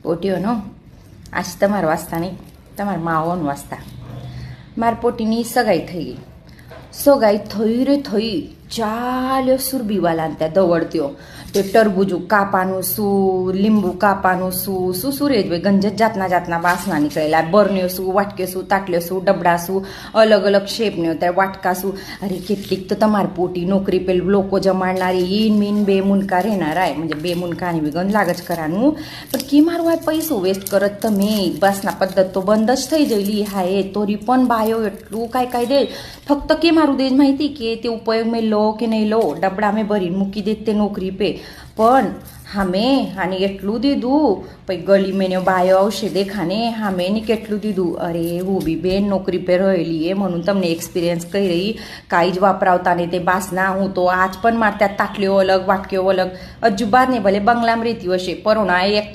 પોટીઓનો આજ તમારા વાસ્તા નહીં, તમારા માઓનો વાસ્તા. મારા પોટીની સગાઈ થઈ ગઈ. સગાઈ થઈ રે થઈ ચાલ્યો સુરબીવાલા ત્યાં દવડત્યો. તે ટરબૂજું કાપાનું શું, લીંબુ કાપાનું શું શું રે ભાઈ, ગંજત જાતના વાસના નીકળેલા. બરન્યો શું, વાટક્યો શું, તાટલ્યો શું, ડબડા શું, અલગ અલગ શેપને ત્યાં વાટકા શું. અરે કેટલીક તો તમારી પોટી નોકરી પેલું લોકો જમાડનારી ઈન મીન બે મુનકા રહેનારા, म्हणजे બે મુનકાની બી ગંધ લાગ જ કરાનું. પણ કે મારું આ પૈસો વેસ્ટ કરત તમે, વાસના પદ્ધત તો બંધ જ થઈ જઈલી. હા એ તોરી પણ બાયો એટલું કાંઈ દે. ફક્ત કે મારું દેજ માહિતી કે તે ઉપયોગ મેં લો કે નહીં લો, ડબડા મેં ભરીને મૂકી દે તે નોકરી પે. પણ હામે આને એટલું દીધું, પછી ગલી મેં બાયો આવશે દેખાને હામે ની કેટલું દીધું. અરે હું બી બેન નોકરી પે રહેલી એ म्हणून તમને એક્સપિરિયન્સ કહી રહી. કાંઈ જ વાપરાવતા નહીં તે બાસના. હું તો આજ પણ મારતા તાટલીઓ અલગ, વાટકીઓ અલગ. હજુ બાર ને ભલે બંગલામાં રહેતી હશે, પરોણા એક